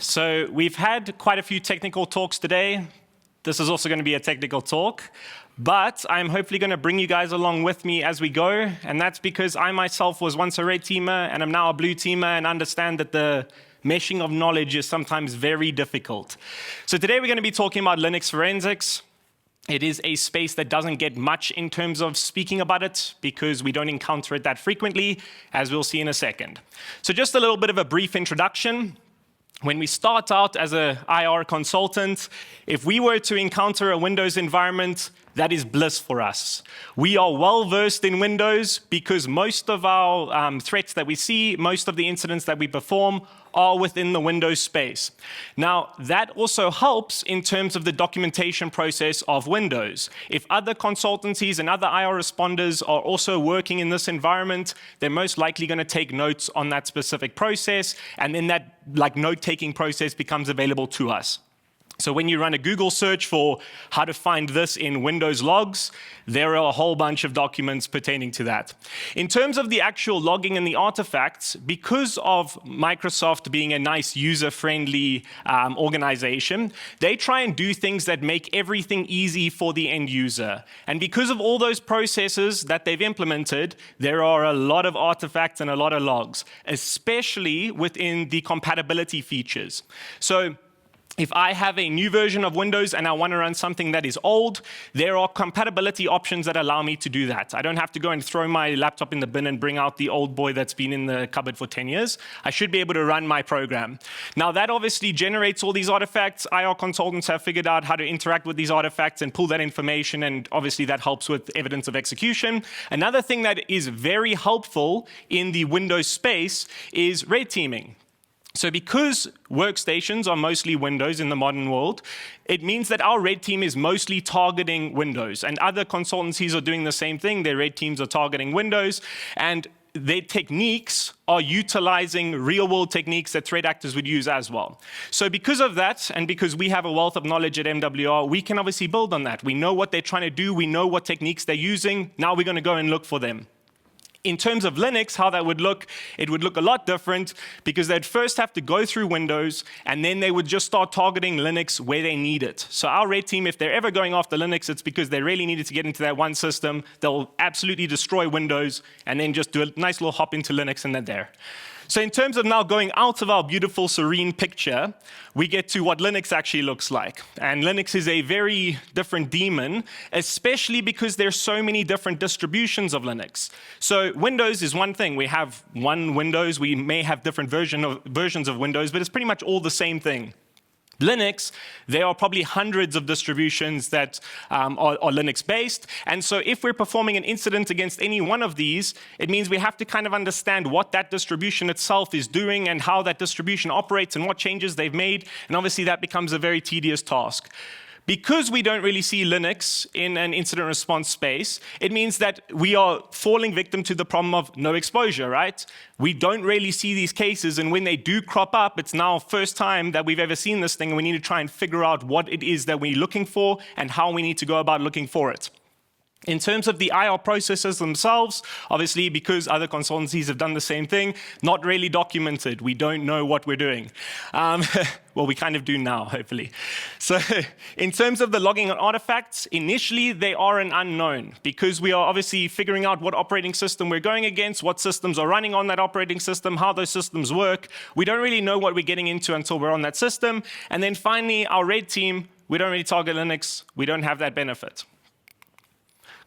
So we've had quite a few technical talks today. This is also going to be a technical talk, but I'm hopefully going to bring you guys along with me as we go, and that's because I myself was once a red teamer and I'm now a blue teamer and understand that the meshing of knowledge is sometimes very difficult. So today we're going to be talking about Linux forensics. It is a space that doesn't get much in terms of speaking about it because we don't encounter it that frequently, as we'll see in a second. So just a little bit of a brief introduction. When we start out as an IR consultant, if we were to encounter a Windows environment, that is bliss for us. We are well versed in Windows because most of our threats that we see, most of the incidents that we perform are within the Windows space. Now, that also helps in terms of the documentation process of Windows. If other consultancies and other IR responders are also working in this environment, they're most likely going to take notes on that specific process, and then that note-taking process becomes available to us. So when you run a Google search for how to find this in Windows logs, there are a whole bunch of documents pertaining to that. In terms of the actual logging and the artifacts, because of Microsoft being a nice user-friendly organization, they try and do things that make everything easy for the end user. And because of all those processes that they've implemented, there are a lot of artifacts and a lot of logs, especially within the compatibility features. So if I have a new version of Windows and I want to run something that is old, there are compatibility options that allow me to do that. I don't have to go and throw my laptop in the bin and bring out the old boy that's been in the cupboard for 10 years. I should be able to run my program. Now that obviously generates all these artifacts. IR consultants have figured out how to interact with these artifacts and pull that information, and obviously that helps with evidence of execution. Another thing that is very helpful in the Windows space is red teaming. So because workstations are mostly Windows in the modern world, it means that our red team is mostly targeting Windows, and other consultancies are doing the same thing. Their red teams are targeting Windows, and their techniques are utilizing real-world techniques that threat actors would use as well. So because of that, and because we have a wealth of knowledge at MWR, we can obviously build on that. We know what they're trying to do. We know what techniques they're using. Now we're going to go and look for them. In terms of Linux, how that would look, it would look a lot different because they'd first have to go through Windows, and then they would just start targeting Linux where they need it. So our red team, if they're ever going after Linux, it's because they really needed to get into that one system. They'll absolutely destroy Windows and then just do a nice little hop into Linux and they're there. So in terms of now going out of our beautiful, serene picture, we get to what Linux actually looks like. And Linux is a very different demon, especially because there's so many different distributions of Linux. So Windows is one thing. We have one Windows. We may have different versions of Windows, but it's pretty much all the same thing. Linux, there are probably hundreds of distributions that are Linux-based, and so if we're performing an incident against any one of these, it means we have to kind of understand what that distribution itself is doing and how that distribution operates and what changes they've made, and obviously that becomes a very tedious task. Because we don't really see Linux in an incident response space, it means that we are falling victim to the problem of no exposure, right? We don't really see these cases, and when they do crop up, it's now first time that we've ever seen this thing, and we need to try and figure out what it is that we're looking for and how we need to go about looking for it. In terms of the IR processes themselves, obviously because other consultancies have done the same thing, not really documented. We don't know what we're doing. Well, we kind of do now, hopefully. So in terms of the logging and artifacts, initially they are an unknown because we are obviously figuring out what operating system we're going against, what systems are running on that operating system, how those systems work. We don't really know what we're getting into until we're on that system. And then finally, our red team, we don't really target Linux. We don't have that benefit.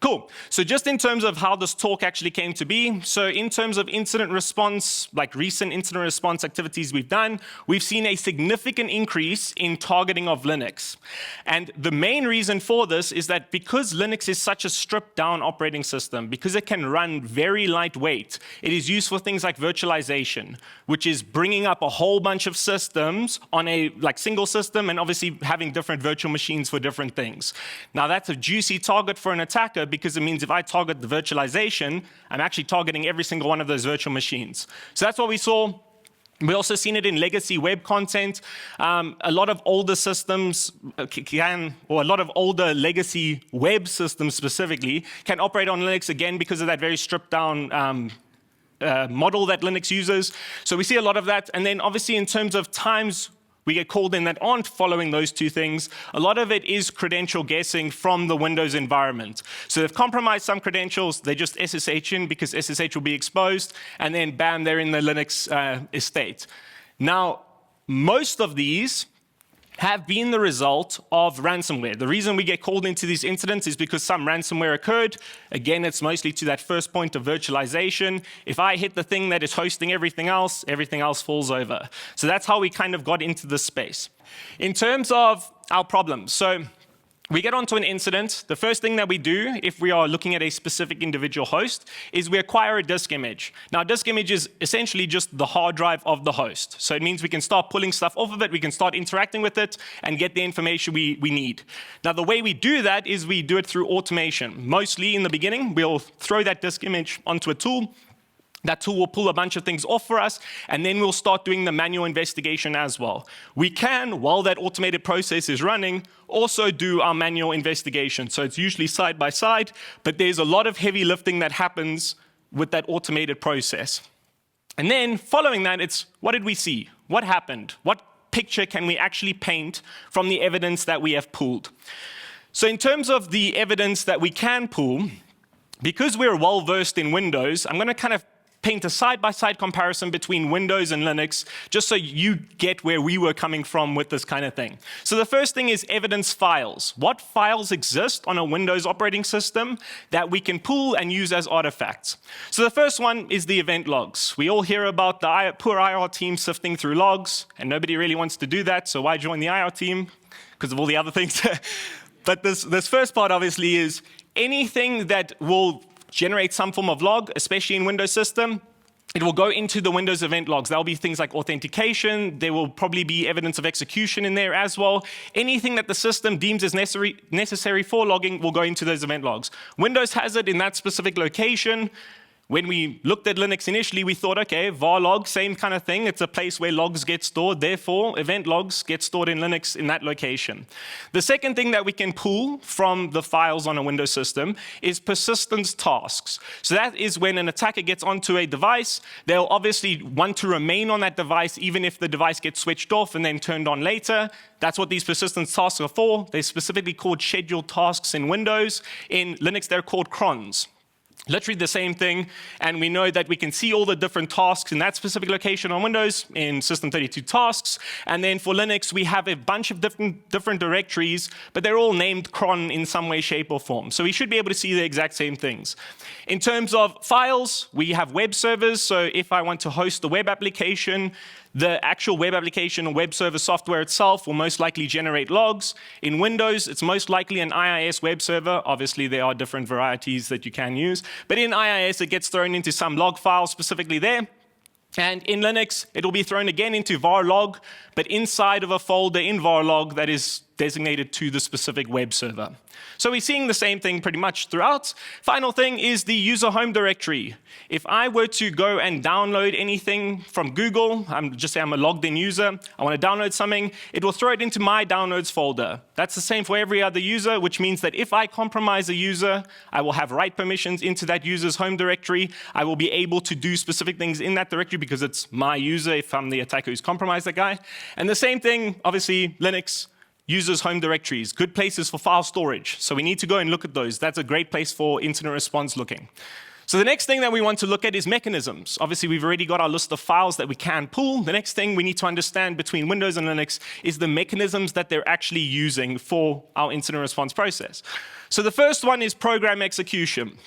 Cool. So just in terms of how this talk actually came to be, so in terms of incident response, like recent incident response activities we've done, we've seen a significant increase in targeting of Linux. And the main reason for this is that because Linux is such a stripped down operating system, because it can run very lightweight, it is used for things like virtualization, which is bringing up a whole bunch of systems on a single system and obviously having different virtual machines for different things. Now that's a juicy target for an attacker because it means if I target the virtualization, I'm actually targeting every single one of those virtual machines. So that's what we saw. We also seen it in legacy web content. A lot of older systems or a lot of older legacy web systems specifically can operate on Linux again because of that very stripped down model that Linux uses. So we see a lot of that. And then obviously in terms of times we get called in that aren't following those two things, a lot of it is credential guessing from the Windows environment. So they've compromised some credentials, they just SSH in because SSH will be exposed, and then bam, they're in the Linux estate. Now, most of these have been the result of ransomware. The reason we get called into these incidents is because some ransomware occurred. Again, it's mostly to that first point of virtualization. If I hit the thing that is hosting everything else falls over. So that's how we kind of got into this space. In terms of our problems, so we get onto an incident. The first thing that we do, if we are looking at a specific individual host, is we acquire a disk image. Now, a disk image is essentially just the hard drive of the host. So it means we can start pulling stuff off of it, we can start interacting with it, and get the information we need. Now, the way we do that is we do it through automation. Mostly in the beginning, we'll throw that disk image onto a tool. That tool will pull a bunch of things off for us, and then we'll start doing the manual investigation as well. We can, while that automated process is running, also do our manual investigation. So it's usually side by side, but there's a lot of heavy lifting that happens with that automated process. And then following that, it's what did we see? What happened? What picture can we actually paint from the evidence that we have pulled? So in terms of the evidence that we can pull, because we're well versed in Windows, I'm going to kind of paint a side-by-side comparison between Windows and Linux, just so you get where we were coming from with this kind of thing. So the first thing is evidence files. What files exist on a Windows operating system that we can pull and use as artifacts? So the first one is the event logs. We all hear about the poor IR team sifting through logs, and nobody really wants to do that, so why join the IR team? Because of all the other things. But this first part, obviously, is anything that will generate some form of log, especially in Windows system, it will go into the Windows event logs. There'll be things like authentication. There will probably be evidence of execution in there as well. Anything that the system deems as necessary for logging will go into those event logs. Windows has it in that specific location. When we looked at Linux initially, we thought, okay, var log, same kind of thing. It's a place where logs get stored. Therefore, event logs get stored in Linux in that location. The second thing that we can pull from the files on a Windows system is persistence tasks. So that is when an attacker gets onto a device, they'll obviously want to remain on that device even if the device gets switched off and then turned on later. That's what these persistence tasks are for. They're specifically called scheduled tasks in Windows. In Linux, they're called crons. Literally the same thing, and we know that we can see all the different tasks in that specific location on Windows in System32 tasks, and then for Linux we have a bunch of different directories, but they're all named cron in some way, shape, or form. So we should be able to see the exact same things. In terms of files, we have web servers, so if I want to host a web application, the actual web application or web server software itself will most likely generate logs. In Windows, it's most likely an IIS web server. Obviously, there are different varieties that you can use. But in IIS, it gets thrown into some log file specifically there. And in Linux, it'll be thrown again into var log, but inside of a folder in var log that is designated to the specific web server. So we're seeing the same thing pretty much throughout. Final thing is the user home directory. If I were to go and download anything from Google, just say I'm a logged in user, I want to download something, it will throw it into my downloads folder. That's the same for every other user, which means that if I compromise a user, I will have write permissions into that user's home directory. I will be able to do specific things in that directory because it's my user if I'm the attacker who's compromised that guy. And the same thing, obviously, Linux. Users' home directories, good places for file storage. So we need to go and look at those. That's a great place for incident response looking. So the next thing that we want to look at is mechanisms. Obviously, we've already got our list of files that we can pull. The next thing we need to understand between Windows and Linux is the mechanisms that they're actually using for our incident response process. So the first one is program execution.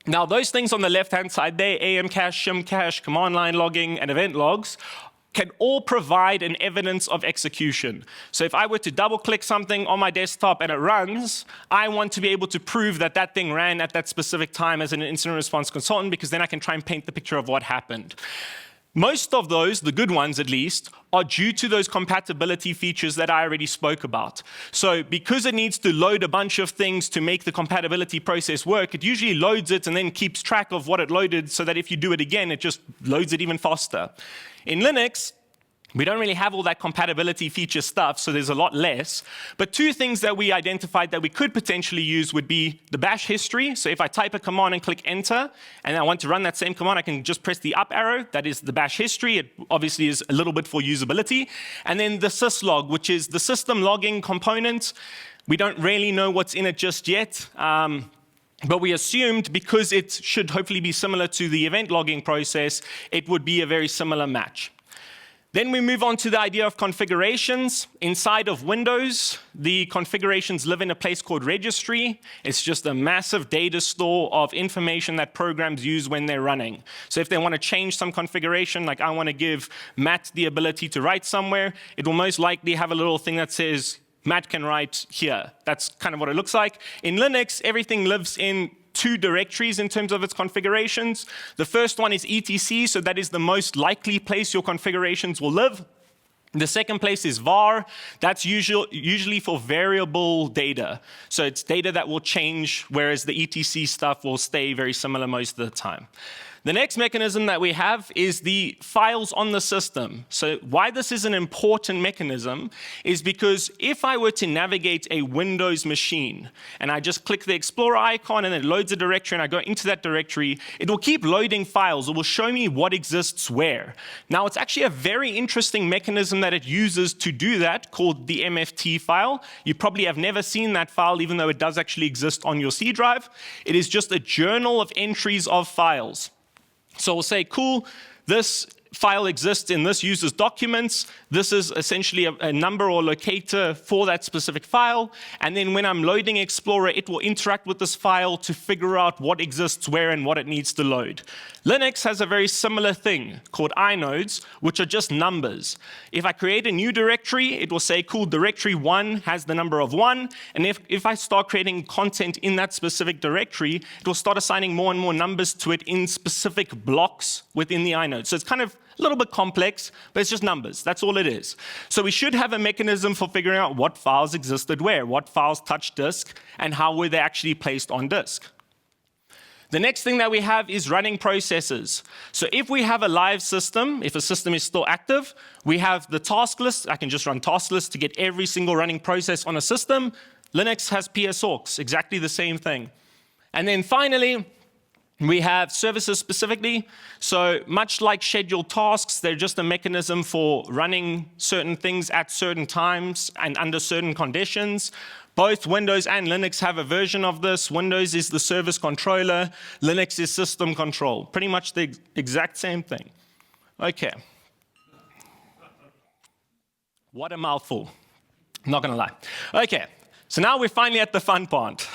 Now, those things on the left-hand side there, AM cache, shim cache, command line logging, and event logs, can all provide an evidence of execution. So if I were to double-click something on my desktop and it runs, I want to be able to prove that that thing ran at that specific time as an incident response consultant, because then I can try and paint the picture of what happened. Most of those, the good ones at least, are due to those compatibility features that I already spoke about. So because it needs to load a bunch of things to make the compatibility process work, it usually loads it and then keeps track of what it loaded so that if you do it again, it just loads it even faster. In Linux, We don't really have all that compatibility feature stuff, so there's a lot less. But two things that we identified that we could potentially use would be the bash history. So if I type a command and click enter, and I want to run that same command, I can just press the up arrow. That is the bash history. It obviously is a little bit for usability. And then the syslog, which is the system logging component. We don't really know what's in it just yet. But we assumed because it should hopefully be similar to the event logging process, it would be a very similar match. Then we move on to the idea of configurations. Inside of Windows, the configurations live in a place called registry. It's just a massive data store of information that programs use when they're running. So if they want to change some configuration, like I want to give Matt the ability to write somewhere, it will most likely have a little thing that says, Matt can write here. That's kind of what it looks like. In Linux, everything lives in two directories in terms of its configurations. The first one is etc, so that is the most likely place your configurations will live. The second place is var. That's usually for variable data. So it's data that will change, whereas the etc stuff will stay very similar most of the time. The next mechanism that we have is the files on the system. So why this is an important mechanism is because if I were to navigate a Windows machine and I just click the Explorer icon and it loads a directory and I go into that directory, it will keep loading files. It will show me what exists where. Now, it's actually a very interesting mechanism that it uses to do that called the MFT file. You probably have never seen that file, even though it does actually exist on your C drive. It is just a journal of entries of files. So we'll say, cool, this file exists in this user's documents. This is essentially a number or locator for that specific file. And then when I'm loading Explorer, it will interact with this file to figure out what exists where and what it needs to load. Linux has a very similar thing called inodes, which are just numbers. If I create a new directory, it will say, cool, directory 1 has the number of 1. And if I start creating content in that specific directory, it will start assigning more and more numbers to it in specific blocks within the inode. So it's kind of a little bit complex, but it's just numbers. That's all it is. So we should have a mechanism for figuring out what files existed where, what files touch disk, and how were they actually placed on disk. The next thing that we have is running processes. So if we have a live system, if a system is still active, we have the task list. I can just run task list to get every single running process on a system. Linux has PSORCs, exactly the same thing. And then finally, we have services specifically. So much like scheduled tasks, they're just a mechanism for running certain things at certain times and under certain conditions. Both Windows and Linux have a version of this. Windows is the service controller. Linux is system control. Pretty much the exact same thing. Okay. What a mouthful. I'm not going to lie. Okay. So now we're finally at the fun part.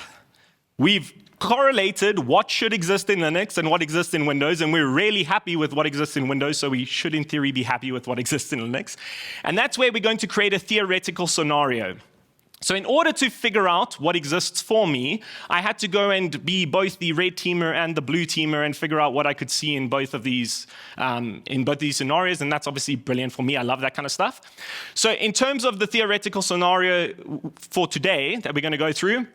We've correlated what should exist in Linux and what exists in Windows, and we're really happy with what exists in Windows, so we should, in theory, be happy with what exists in Linux. And that's where we're going to create a theoretical scenario. So in order to figure out what exists for me, I had to go and be both the red teamer and the blue teamer and figure out what I could see in both of these scenarios, and that's obviously brilliant for me. I love that kind of stuff. So in terms of the theoretical scenario for today that we're going to go through,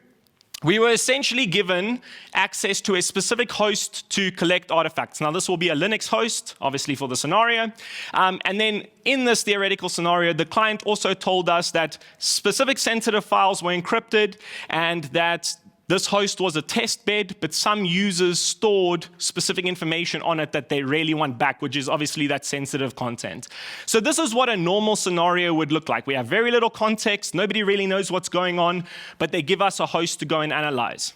we were essentially given access to a specific host to collect artifacts. Now, this will be a Linux host, obviously for the scenario. And then in this theoretical scenario, the client also told us that specific sensitive files were encrypted and that this host was a test bed, but some users stored specific information on it that they really want back, which is obviously that sensitive content. So this is what a normal scenario would look like. We have very little context. Nobody really knows what's going on, but they give us a host to go and analyze.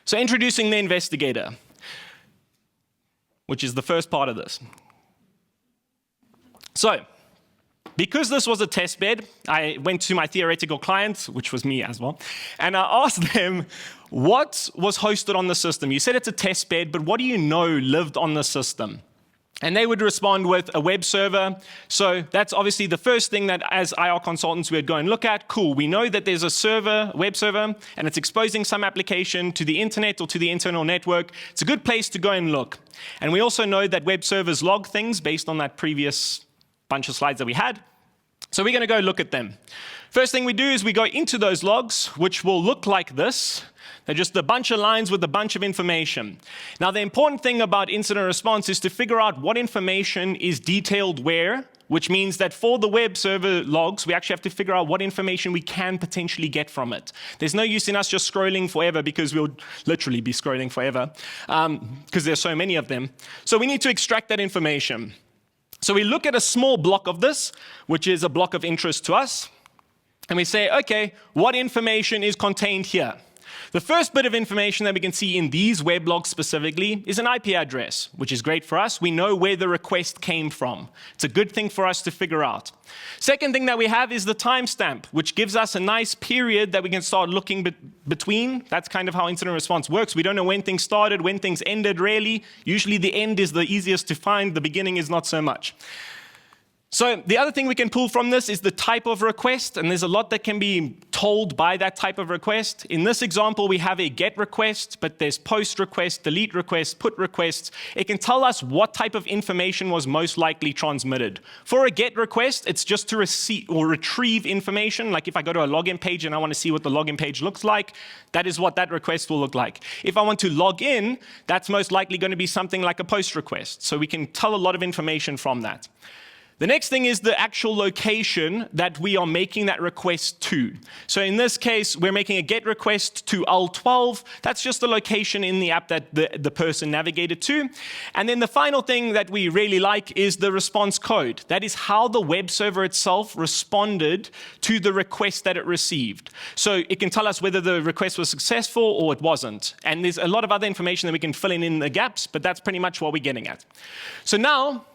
So introducing the investigator, which is the first part of this. So because this was a test bed, I went to my theoretical client, which was me as well, and I asked them, what was hosted on the system? You said it's a test bed, but what do you know lived on the system? And they would respond with a web server. So that's obviously the first thing that as IR consultants we would go and look at. Cool, we know that there's a server, a web server, and it's exposing some application to the internet or to the internal network. It's a good place to go and look. And we also know that web servers log things based on that previous bunch of slides that we had. So we're going to go look at them. First thing we do is we go into those logs, which will look like this. They're just a bunch of lines with a bunch of information. Now, the important thing about incident response is to figure out what information is detailed where, which means that for the web server logs, we actually have to figure out what information we can potentially get from it. There's no use in us just scrolling forever, because we'll literally be scrolling forever, because there's so many of them. So we need to extract that information. So we look at a small block of this, which is a block of interest to us, and we say, okay, what information is contained here? The first bit of information that we can see in these weblogs specifically is an IP address, which is great for us. We know where the request came from. It's a good thing for us to figure out. Second thing that we have is the timestamp, which gives us a nice period that we can start looking between. That's kind of how incident response works. We don't know when things started, when things ended, really. Usually the end is the easiest to find. The beginning is not so much. So the other thing we can pull from this is the type of request, and there's a lot that can be told by that type of request. In this example, we have a GET request, but there's POST request, delete requests, PUT requests. It can tell us what type of information was most likely transmitted. For a GET request, it's just to receive or retrieve information. Like if I go to a login page and I want to see what the login page looks like, that is what that request will look like. If I want to log in, that's most likely going to be something like a POST request. So we can tell a lot of information from that. The next thing is the actual location that we are making that request to. So in this case, we're making a GET request to L12. That's just the location in the app that the person navigated to. And then the final thing that we really like is the response code. That is how the web server itself responded to the request that it received. So it can tell us whether the request was successful or it wasn't. And there's a lot of other information that we can fill in the gaps, but that's pretty much what we're getting at. So now,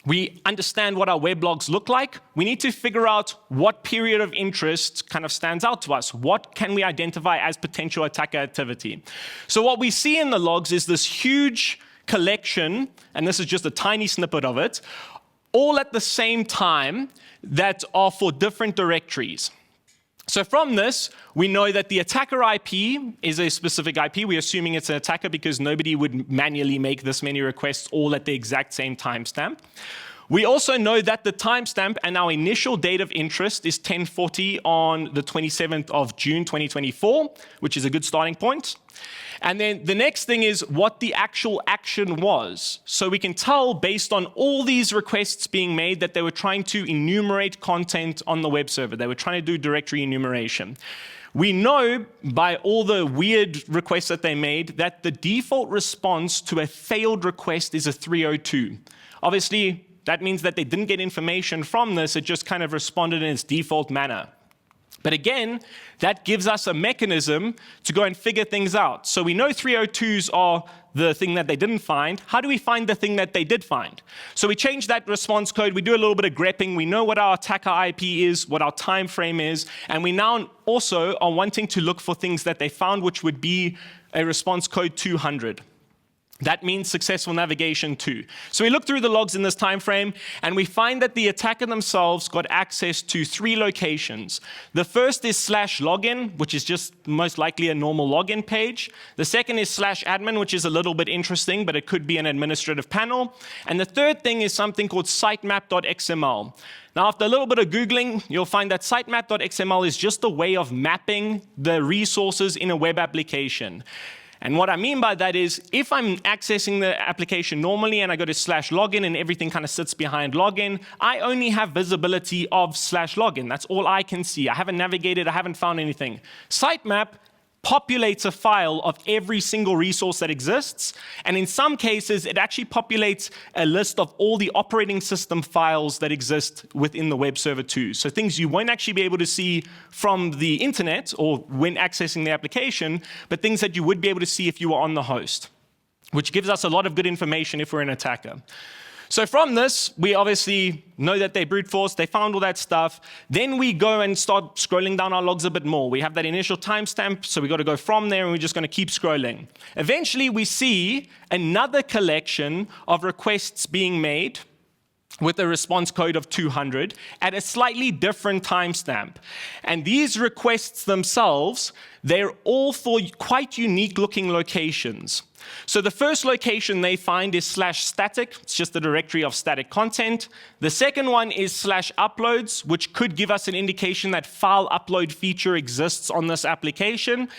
we understand what our weblogs look like. We need to figure out what period of interest kind of stands out to us. What can we identify as potential attacker activity? So what we see in the logs is this huge collection, and this is just a tiny snippet of it, all at the same time that are for different directories. So from this, we know that the attacker IP is a specific IP. We're assuming it's an attacker because nobody would manually make this many requests all at the exact same timestamp. We also know that the timestamp and our initial date of interest is 10:40 on the 27th of June 2024, which is a good starting point. And then the next thing is what the actual action was. So we can tell based on all these requests being made that they were trying to enumerate content on the web server. They were trying to do directory enumeration. We know by all the weird requests that they made that the default response to a failed request is a 302. Obviously, that means that they didn't get information from this. It just kind of responded in its default manner. But again, that gives us a mechanism to go and figure things out. So we know 302s are the thing that they didn't find. How do we find the thing that they did find? So we change that response code. We do a little bit of grepping. We know what our attacker IP is, what our time frame is, and we now also are wanting to look for things that they found, which would be a response code 200. That means successful navigation too. So we look through the logs in this time frame, and we find that the attacker themselves got access to 3 locations. The first is /login, which is just most likely a normal login page. The second is /admin, which is a little bit interesting, but it could be an administrative panel. And the third thing is something called sitemap.xml. Now, after a little bit of Googling, you'll find that sitemap.xml is just a way of mapping the resources in a web application. And what I mean by that is, if I'm accessing the application normally and I go to /login and everything kind of sits behind login, I only have visibility of /login. That's all I can see. I haven't navigated, I haven't found anything. Sitemap populates a file of every single resource that exists, and in some cases, it actually populates a list of all the operating system files that exist within the web server too. So things you won't actually be able to see from the internet or when accessing the application, but things that you would be able to see if you were on the host, which gives us a lot of good information if we're an attacker. So from this, we obviously know that they brute force, they found all that stuff. Then we go and start scrolling down our logs a bit more. We have that initial timestamp, so we got to go from there, and we're just going to keep scrolling. Eventually, we see another collection of requests being made with a response code of 200 at a slightly different timestamp. And these requests themselves, they're all for quite unique looking locations. So the first location they find is /static. It's just the directory of static content. The second one is /uploads, which could give us an indication that file upload feature exists on this application.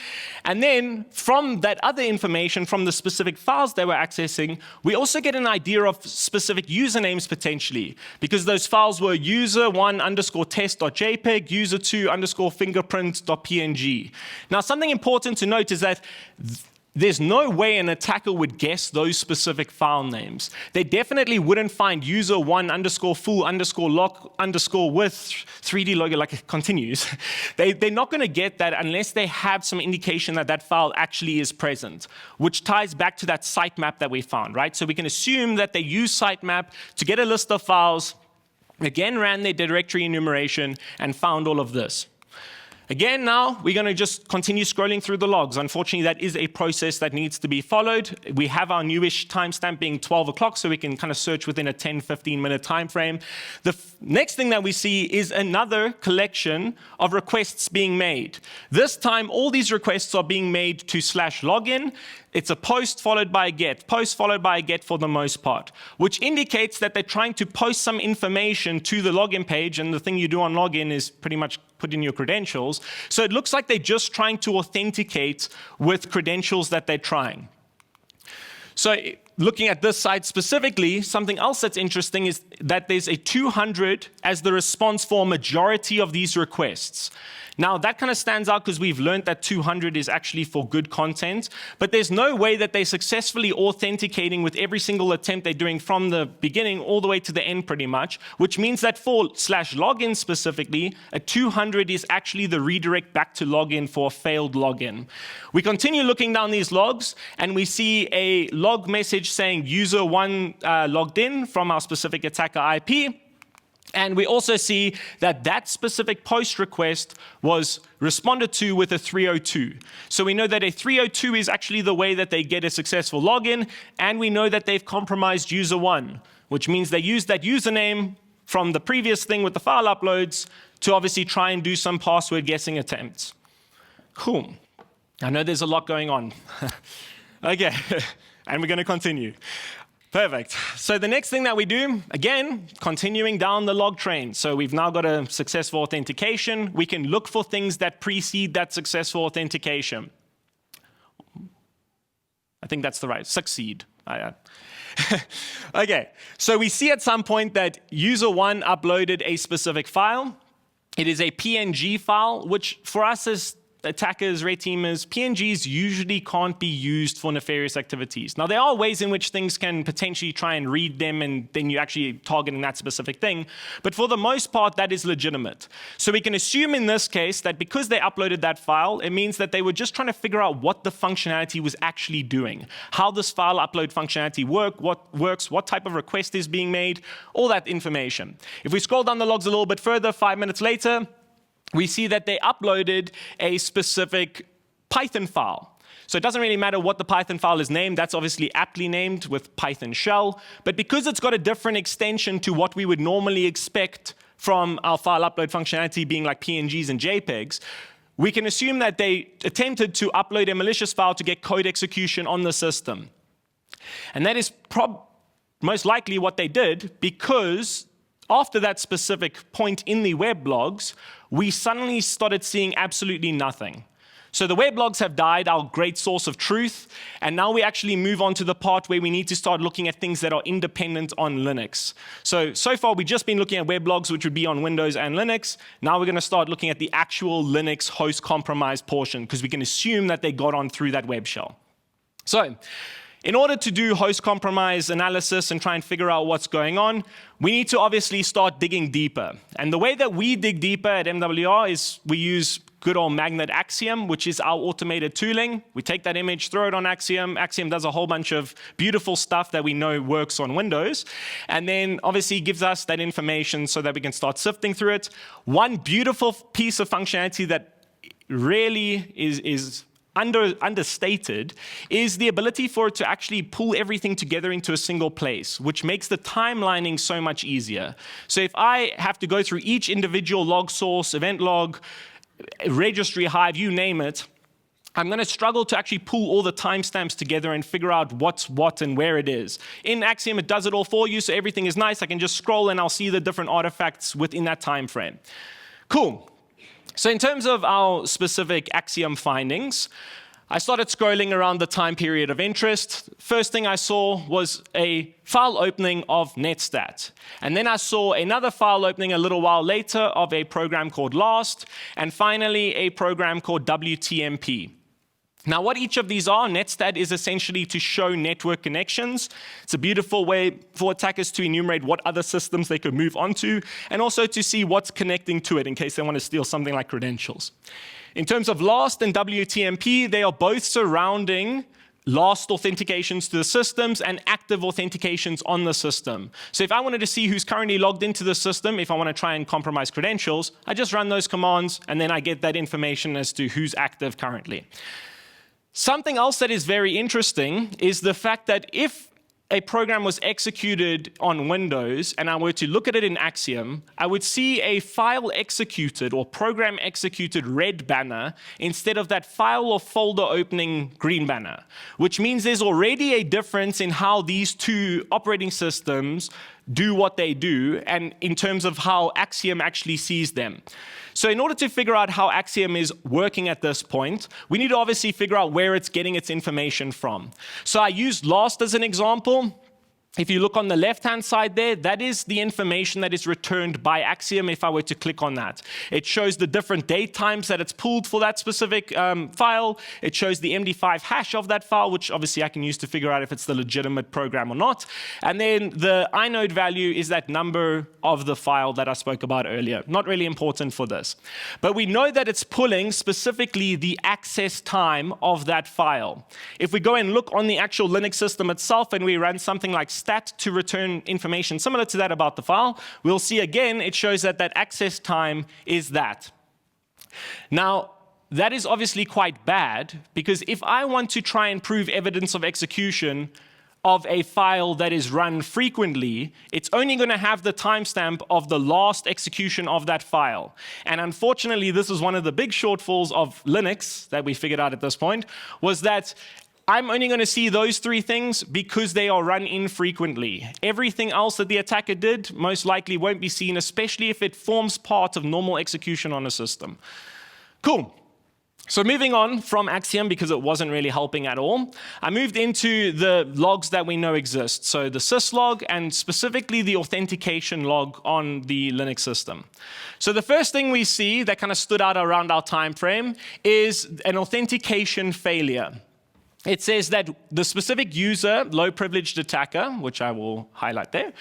And then from that other information, from the specific files they were accessing, we also get an idea of specific usernames potentially, because those files were user1_test.jpg, user2_fingerprint.png. Now, something important to note is that there's no way an attacker would guess those specific file names. They definitely wouldn't find user1_full_lock_with 3D logo, like it continues. They're not going to get that unless they have some indication that that file actually is present, which ties back to that sitemap that we found, right? So we can assume that they use sitemap to get a list of files, again ran their directory enumeration, and found all of this. Again, now, we're going to just continue scrolling through the logs. Unfortunately, that is a process that needs to be followed. We have our newish timestamp being 12 o'clock, so we can kind of search within a 10, 15-minute time frame. The next thing that we see is another collection of requests being made. This time, all these requests are being made to /login. It's a post followed by a get, post followed by a get for the most part, which indicates that they're trying to post some information to the login page, and the thing you do on login is pretty much put in your credentials. So it looks like they're just trying to authenticate with credentials that they're trying. So looking at this site specifically, something else that's interesting is that there's a 200 as the response for a majority of these requests. Now, that kind of stands out because we've learned that 200 is actually for good content, but there's no way that they're successfully authenticating with every single attempt they're doing from the beginning all the way to the end pretty much, which means that for /login specifically, a 200 is actually the redirect back to login for a failed login. We continue looking down these logs, and we see a log message saying user1 logged in from our specific attacker IP. And we also see that that specific post request was responded to with a 302. So we know that a 302 is actually the way that they get a successful login, and we know that they've compromised user1, which means they used that username from the previous thing with the file uploads to obviously try and do some password guessing attempts. Cool. I know there's a lot going on. Okay, and we're going to continue. Perfect. So the next thing that we do, again, continuing down the log train. So we've now got a successful authentication. We can look for things that precede that successful authentication. I think that's the right, succeed. Okay, so we see at some point that user1 uploaded a specific file. It is a PNG file, which for us as attackers, red teamers, PNGs usually can't be used for nefarious activities. Now, there are ways in which things can potentially try and read them, and then you actually targeting that specific thing. But for the most part, that is legitimate. So we can assume in this case that because they uploaded that file, it means that they were just trying to figure out what the functionality was actually doing, how this file upload functionality works, what type of request is being made, all that information. If we scroll down the logs a little bit further, 5 minutes later, we see that they uploaded a specific Python file. So it doesn't really matter what the Python file is named. That's obviously aptly named with Python shell. But because it's got a different extension to what we would normally expect from our file upload functionality being like PNGs and JPEGs, we can assume that they attempted to upload a malicious file to get code execution on the system. And that is most likely what they did, because after that specific point in the web blogs, we suddenly started seeing absolutely nothing. So the weblogs have died, our great source of truth, and now we actually move on to the part where we need to start looking at things that are independent on Linux. So far we've just been looking at weblogs, which would be on Windows and Linux. Now we're going to start looking at the actual Linux host compromise portion, because we can assume that they got on through that web shell. So in order to do host compromise analysis and try and figure out what's going on, we need to obviously start digging deeper. And the way that we dig deeper at MWR is we use good old Magnet Axiom, which is our automated tooling. We take that image, throw it on Axiom. Axiom does a whole bunch of beautiful stuff that we know works on Windows, and then obviously gives us that information so that we can start sifting through it. One beautiful piece of functionality that really is understated is the ability for it to actually pull everything together into a single place, which makes the timelining so much easier. So if I have to go through each individual log source, event log, registry hive, you name it, I'm going to struggle to actually pull all the timestamps together and figure out what's what and where it is. In Axiom, it does it all for you, so everything is nice. I can just scroll and I'll see the different artifacts within that time frame. Cool. So in terms of our specific Axiom findings, I started scrolling around the time period of interest. First thing I saw was a file opening of netstat. And then I saw another file opening a little while later of a program called last, and finally a program called WTMP. Now, what each of these are, netstat is essentially to show network connections. It's a beautiful way for attackers to enumerate what other systems they could move onto, and also to see what's connecting to it in case they want to steal something like credentials. In terms of last and WTMP, they are both surrounding last authentications to the systems and active authentications on the system. So if I wanted to see who's currently logged into the system, if I want to try and compromise credentials, I just run those commands, and then I get that information as to who's active currently. Something else that is very interesting is the fact that if a program was executed on Windows and I were to look at it in Axiom, I would see a file executed or program executed red banner instead of that file or folder opening green banner, which means there's already a difference in how these two operating systems do what they do and in terms of how Axiom actually sees them. So in order to figure out how Axiom is working at this point, we need to obviously figure out where it's getting its information from. So I used last as an example. If you look on the left-hand side there, that is the information that is returned by Axiom if I were to click on that. It shows the different date times that it's pulled for that specific file. It shows the MD5 hash of that file, which obviously I can use to figure out if it's the legitimate program or not. And then the inode value is that number of the file that I spoke about earlier. Not really important for this. But we know that it's pulling specifically the access time of that file. If we go and look on the actual Linux system itself and we run something like stat to return information similar to that about the file, we'll see again it shows that that access time is that. Now, that is obviously quite bad because if I want to try and prove evidence of execution of a file that is run frequently, it's only going to have the timestamp of the last execution of that file. And unfortunately, this is one of the big shortfalls of Linux that we figured out at this point, was that I'm only going to see those three things because they are run infrequently. Everything else that the attacker did most likely won't be seen, especially if it forms part of normal execution on a system. Cool. So moving on from Axiom, because it wasn't really helping at all, I moved into the logs that we know exist. So the syslog and specifically the authentication log on the Linux system. So the first thing we see that kind of stood out around our time frame is an authentication failure. It says that the specific user, low-privileged attacker, which I will highlight there,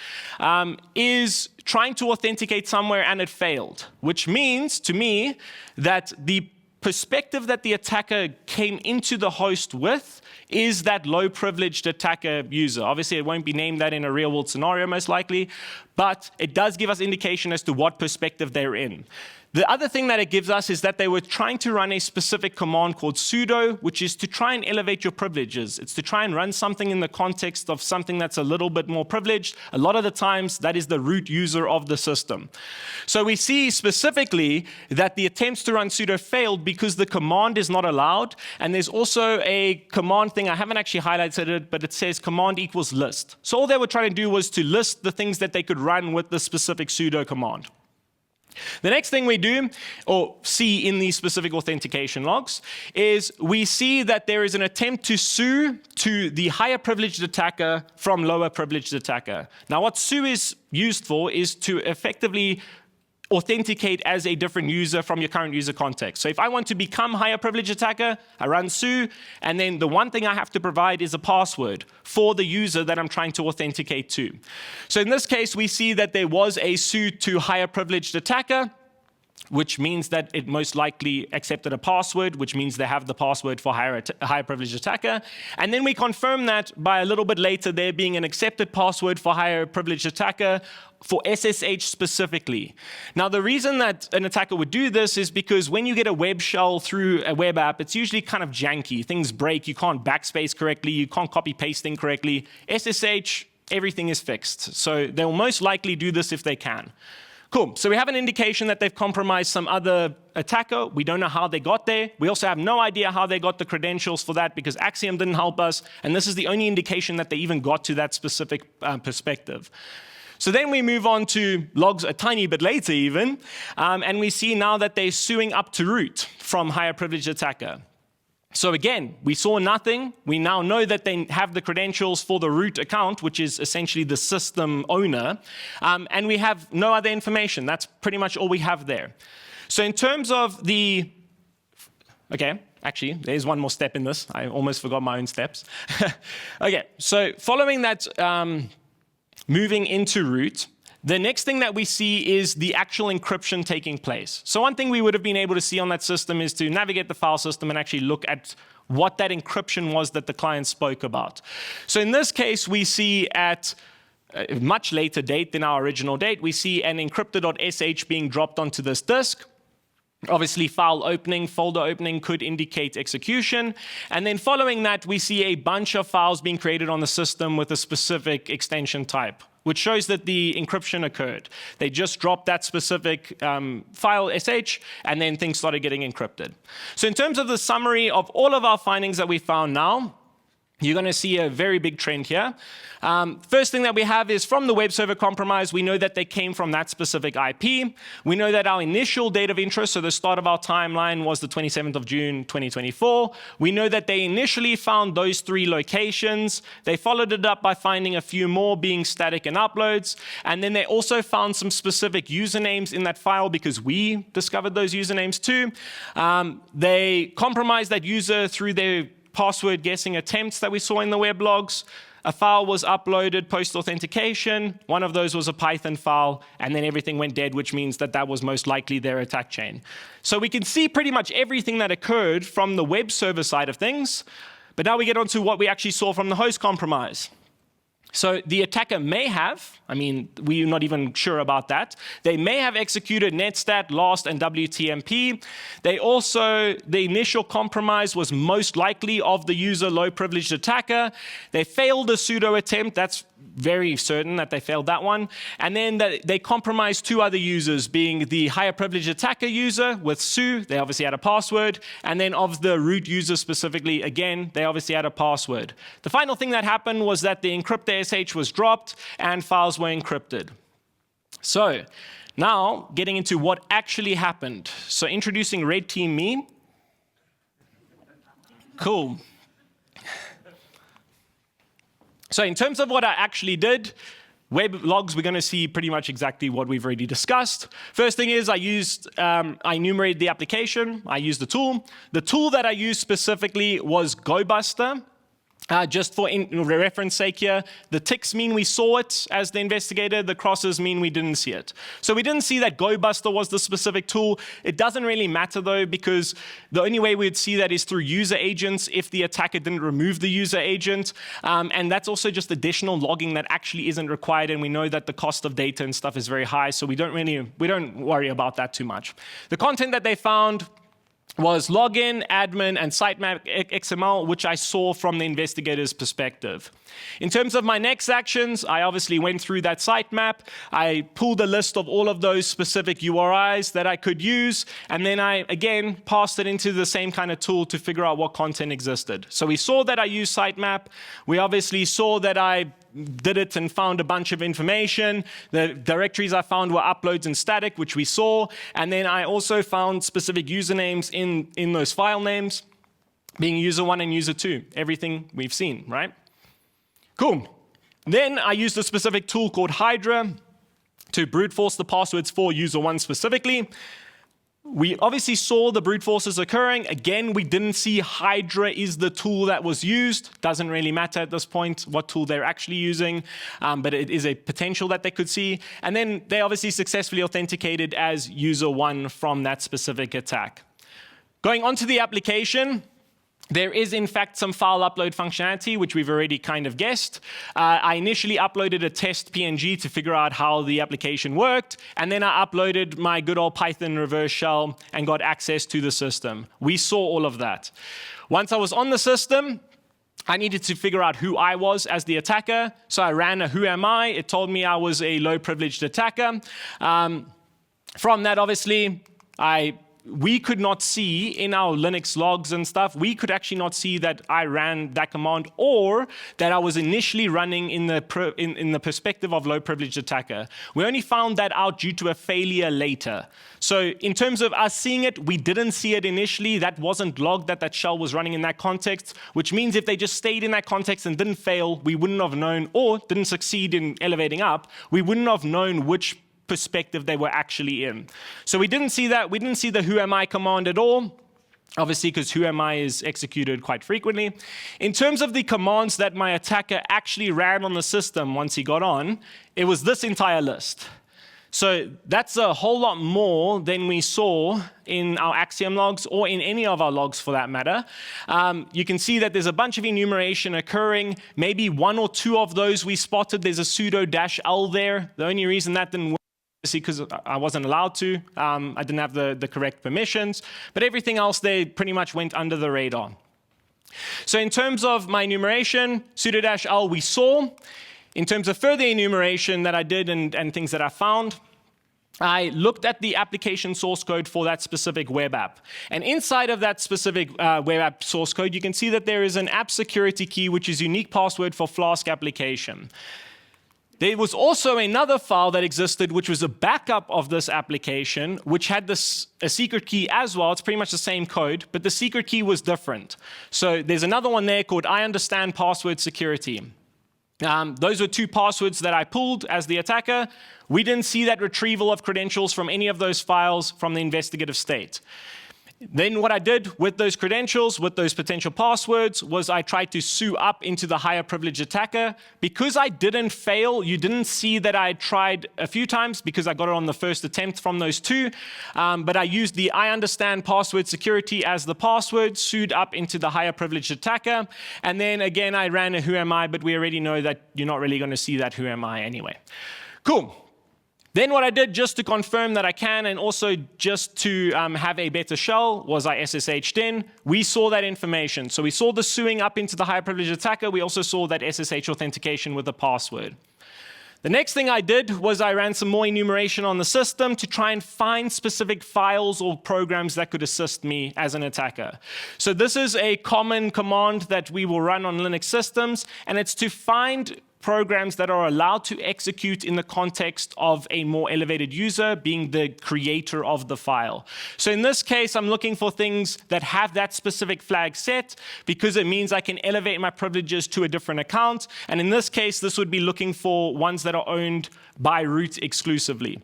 is trying to authenticate somewhere and it failed, which means to me that the perspective that the attacker came into the host with is that low-privileged attacker user. Obviously, it won't be named that in a real-world scenario, most likely, but it does give us indication as to what perspective they're in. The other thing that it gives us is that they were trying to run a specific command called sudo, which is to try and elevate your privileges. It's to try and run something in the context of something that's a little bit more privileged. A lot of the times, that is the root user of the system. So we see specifically that the attempts to run sudo failed because the command is not allowed. And there's also a command thing. I haven't actually highlighted it, but it says command equals list. So all they were trying to do was to list the things that they could run with the specific sudo command. The next thing we do, or see in these specific authentication logs, is we see that there is an attempt to sue to the higher privileged attacker from lower privileged attacker. Now, what sue is used for is to effectively authenticate as a different user from your current user context. So if I want to become higher privilege attacker, I run sue, and then the one thing I have to provide is a password for the user that I'm trying to authenticate to. So in this case, we see that there was a sue to higher privileged attacker, which means that it most likely accepted a password, which means they have the password for higher privileged attacker. And then we confirm that by a little bit later there being an accepted password for higher privileged attacker for SSH specifically. Now, the reason that an attacker would do this is because when you get a web shell through a web app, it's usually kind of janky. Things break, you can't backspace correctly, you can't copy pasting correctly. SSH, everything is fixed. So they'll most likely do this if they can. Cool, so we have an indication that they've compromised some other attacker. We don't know how they got there. We also have no idea how they got the credentials for that because Axiom didn't help us, and this is the only indication that they even got to that specific perspective. So then we move on to logs a tiny bit later even, and we see now that they're suing up to root from higher privileged attacker. So again, we saw nothing. We now know that they have the credentials for the root account, which is essentially the system owner, and we have no other information. That's pretty much all we have there. So in terms of the, okay, actually, there's one more step in this. I almost forgot my own steps. Okay, so following that, moving into root, the next thing that we see is the actual encryption taking place. So one thing we would have been able to see on that system is to navigate the file system and actually look at what that encryption was that the client spoke about. So in this case, we see at a much later date than our original date, we see an encrypted.sh being dropped onto this disk. Obviously, file opening, folder opening could indicate execution. And then following that, we see a bunch of files being created on the system with a specific extension type, which shows that the encryption occurred. They just dropped that specific file sh, and then things started getting encrypted. So in terms of the summary of all of our findings that we found now, you're going to see a very big trend here. First thing that we have is from the web server compromise, we know that they came from that specific IP. We know that our initial date of interest, so the start of our timeline, was the 27th of June, 2024. We know that they initially found those 3 locations. They followed it up by finding a few more being static and uploads. And then they also found some specific usernames in that file because we discovered those usernames too. They compromised that user through their password guessing attempts that we saw in the web logs. A file was uploaded post-authentication. One of those was a Python file, and then everything went dead, which means that that was most likely their attack chain. So we can see pretty much everything that occurred from the web server side of things, but now we get on to what we actually saw from the host compromise. So the attacker may have, I mean, we're not even sure about that. They may have executed netstat, last, and WTMP. They also, the initial compromise was most likely of the user low privileged attacker. They failed a sudo attempt. That's very certain that they failed that one. And then they compromised 2 other users, being the higher privileged attacker user with Sue. They obviously had a password. And then of the root user specifically, again, they obviously had a password. The final thing that happened was that the encrypted SH was dropped and files were encrypted. So now getting into what actually happened. So introducing Red Team me. Cool. So in terms of what I actually did, web logs, we're going to see pretty much exactly what we've already discussed. First thing is I enumerated the application. I used the tool. The tool that I used specifically was GoBuster. Just for reference sake here, the ticks mean we saw it as the investigator, the crosses mean we didn't see it. So we didn't see that GoBuster was the specific tool. It doesn't really matter though, because the only way we'd see that is through user agents if the attacker didn't remove the user agent. And that's also just additional logging that actually isn't required, and we know that the cost of data and stuff is very high, so we don't worry about that too much. The content that they found was login, admin, and sitemap XML, which I saw from the investigator's perspective. In terms of my next actions, I obviously went through that sitemap. I pulled a list of all of those specific URIs that I could use, and then I, again, passed it into the same kind of tool to figure out what content existed. So we saw that I used sitemap. We obviously saw that I did it and found a bunch of information. The directories I found were uploads and static, which we saw. And then I also found specific usernames in those file names, being user1 and user2. Everything we've seen, right? Cool. Then I used a specific tool called Hydra to brute force the passwords for user1 specifically. We obviously saw the brute forces occurring. Again, we didn't see Hydra is the tool that was used. Doesn't really matter at this point what tool they're actually using, but it is a potential that they could see. And then they obviously successfully authenticated as user1 from that specific attack. Going on to the application, there is, in fact, some file upload functionality, which we've already kind of guessed. I initially uploaded a test PNG to figure out how the application worked, and then I uploaded my good old Python reverse shell and got access to the system. We saw all of that. Once I was on the system, I needed to figure out who I was as the attacker, so I ran a who am I. It told me I was a low-privileged attacker. from that, obviously, we could not see in our Linux logs and stuff, we could actually not see that I ran that command or that I was initially running in the perspective of low privileged attacker. We only found that out due to a failure later. So in terms of us seeing it, we didn't see it initially. That wasn't logged that shell was running in that context, which means if they just stayed in that context and didn't fail, we wouldn't have known, or didn't succeed in elevating up, we wouldn't have known which perspective they were actually in. So we didn't see that. We didn't see the who am I command at all, obviously because who am I is executed quite frequently. In terms of the commands that my attacker actually ran on the system once he got on, it was this entire list. So that's a whole lot more than we saw in our Axiom logs or in any of our logs for that matter. You can see that there's a bunch of enumeration occurring. Maybe one or two of those we spotted. There's a sudo -l there. The only reason that didn't work because I wasn't allowed to. I didn't have the correct permissions. But everything else there pretty much went under the radar. So in terms of my enumeration, sudo -l we saw. In terms of further enumeration that I did and things that I found, I looked at the application source code for that specific web app. And inside of that specific web app source code, you can see that there is an app security key, which is unique password for Flask application. There was also another file that existed, which was a backup of this application, which had a secret key as well. It's pretty much the same code, but the secret key was different. So there's another one there called I understand password security. Those were two passwords that I pulled as the attacker. We didn't see that retrieval of credentials from any of those files from the investigative state. Then what I did with those credentials, with those potential passwords, was I tried to sue up into the higher privilege attacker. Because I didn't fail, you didn't see that I tried a few times because I got it on the first attempt from those two. But I used the I understand password security as the password, sued up into the higher privileged attacker. And then again, I ran a who am I, but we already know that you're not really going to see that who am I anyway. Cool. Then what I did just to confirm that I can and also just to have a better shell was I SSH'd in. We saw that information. So we saw the suing up into the higher privileged attacker. We also saw that SSH authentication with the password. The next thing I did was I ran some more enumeration on the system to try and find specific files or programs that could assist me as an attacker. So this is a common command that we will run on Linux systems, and it's to find programs that are allowed to execute in the context of a more elevated user being the creator of the file. So in this case, I'm looking for things that have that specific flag set because it means I can elevate my privileges to a different account. And in this case, this would be looking for ones that are owned by root exclusively.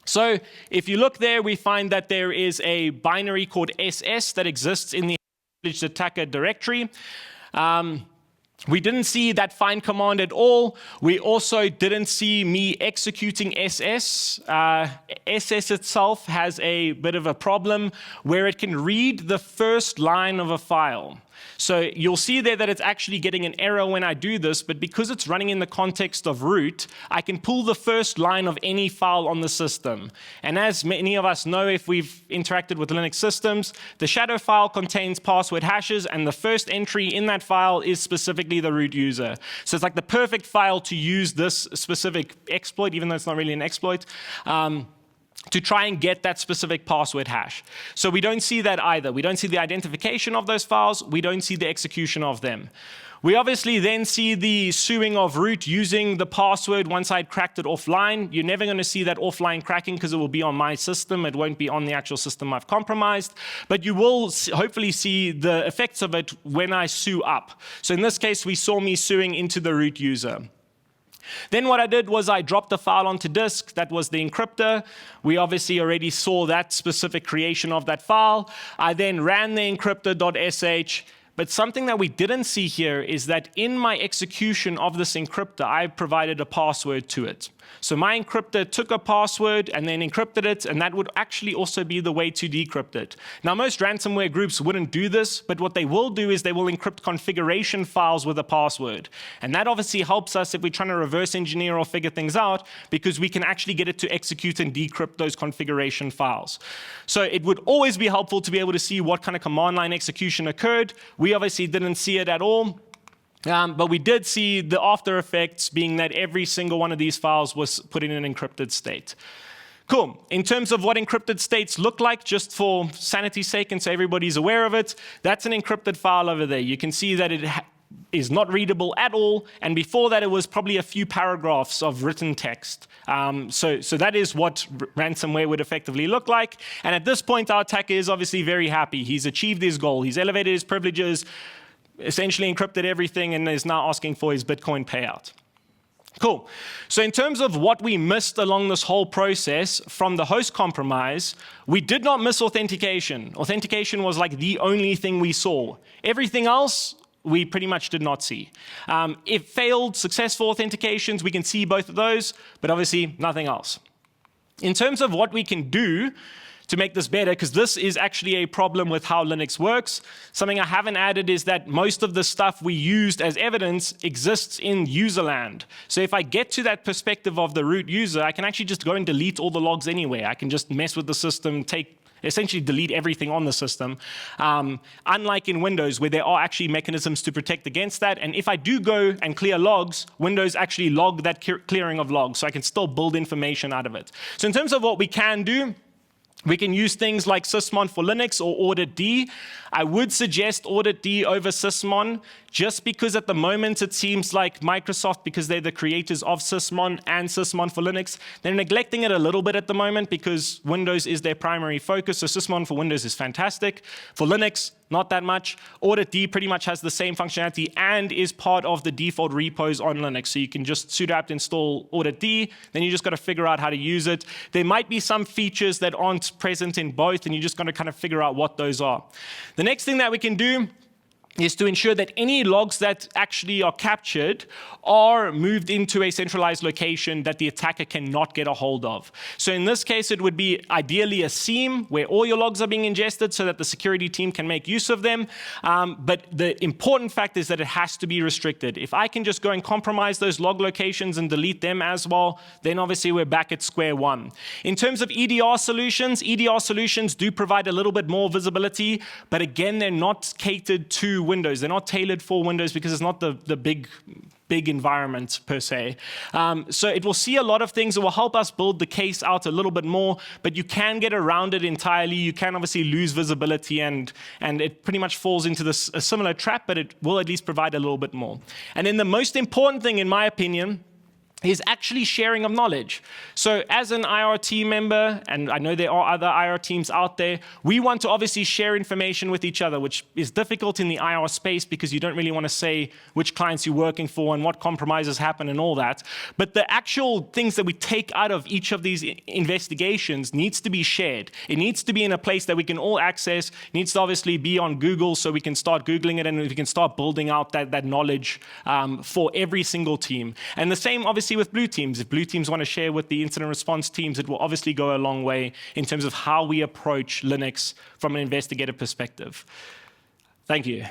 So if you look there, we find that there is a binary called SS that exists in the privileged attacker directory. We didn't see that find command at all. We also didn't see me executing SS. SS itself has a bit of a problem where it can read the first line of a file. So you'll see there that it's actually getting an error when I do this, but because it's running in the context of root, I can pull the first line of any file on the system. And as many of us know, if we've interacted with Linux systems, the shadow file contains password hashes, and the first entry in that file is specifically the root user. So it's like the perfect file to use this specific exploit, even though it's not really an exploit, to try and get that specific password hash. So we don't see that either. We don't see the identification of those files. We don't see the execution of them. We obviously then see the suing of root using the password once I'd cracked it offline. You're never going to see that offline cracking because it will be on my system. It won't be on the actual system I've compromised. But you will hopefully see the effects of it when I sue up. So in this case, we saw me suing into the root user. Then what I did was I dropped the file onto disk. That was the encryptor. We obviously already saw that specific creation of that file. I then ran the encryptor.sh. But something that we didn't see here is that in my execution of this encryptor, I provided a password to it. So my encryptor took a password and then encrypted it, and that would actually also be the way to decrypt it. Now, most ransomware groups wouldn't do this, but what they will do is they will encrypt configuration files with a password. And that obviously helps us if we're trying to reverse engineer or figure things out, because we can actually get it to execute and decrypt those configuration files. So it would always be helpful to be able to see what kind of command line execution occurred. We obviously didn't see it at all. But we did see the after effects being that every single one of these files was put in an encrypted state. Cool. In terms of what encrypted states look like, just for sanity's sake and so everybody's aware of it, that's an encrypted file over there. You can see that it is not readable at all, and before that it was probably a few paragraphs of written text. So that is what ransomware would effectively look like, and at this point our attacker is obviously very happy. He's achieved his goal, he's elevated his privileges, essentially encrypted everything, and is now asking for his Bitcoin payout. Cool. So in terms of what we missed along this whole process from the host compromise, we did not miss authentication. Authentication was like the only thing we saw. Everything else we pretty much did not see. If failed successful authentications, we can see both of those, but obviously nothing else. In terms of what we can do to make this better, because this is actually a problem with how Linux works, something I haven't added is that most of the stuff we used as evidence exists in userland. So if I get to that perspective of the root user, I can actually just go and delete all the logs anyway. I can just mess with the system, essentially delete everything on the system, unlike in Windows, where there are actually mechanisms to protect against that. And if I do go and clear logs, Windows actually log that clearing of logs, so I can still build information out of it. So in terms of what we can do, we can use things like sysmon for Linux or audit-d. I would suggest audit-d over sysmon, just because at the moment it seems like Microsoft, because they're the creators of sysmon and sysmon for Linux, they're neglecting it a little bit at the moment because Windows is their primary focus. So sysmon for Windows is fantastic. For Linux, not that much. Audit-d pretty much has the same functionality and is part of the default repos on Linux. So you can just sudo apt install audit-d, then you just got to figure out how to use it. There might be some features that aren't present in both, and you just got to kind of figure out what those are. The next thing that we can do is to ensure that any logs that actually are captured are moved into a centralized location that the attacker cannot get a hold of. So in this case, it would be ideally a seam where all your logs are being ingested so that the security team can make use of them. But the important fact is that it has to be restricted. If I can just go and compromise those log locations and delete them as well, then obviously we're back at square one. In terms of EDR solutions do provide a little bit more visibility, but again, they're not catered to Windows. They're not tailored for Windows because it's not the big environment per se. So it will see a lot of things. It will help us build the case out a little bit more, but you can get around it entirely. You can obviously lose visibility, and it pretty much falls into a similar trap, but it will at least provide a little bit more. And then the most important thing, in my opinion, is actually sharing of knowledge. So as an IR team member, and I know there are other IR teams out there, we want to obviously share information with each other, which is difficult in the IR space because you don't really want to say which clients you're working for and what compromises happen and all that. But the actual things that we take out of each of these investigations needs to be shared. It needs to be in a place that we can all access. It needs to obviously be on Google so we can start Googling it and we can start building out that knowledge for every single team. And the same obviously with blue teams. If blue teams want to share with the incident response teams, it will obviously go a long way in terms of how we approach Linux from an investigative perspective. Thank you.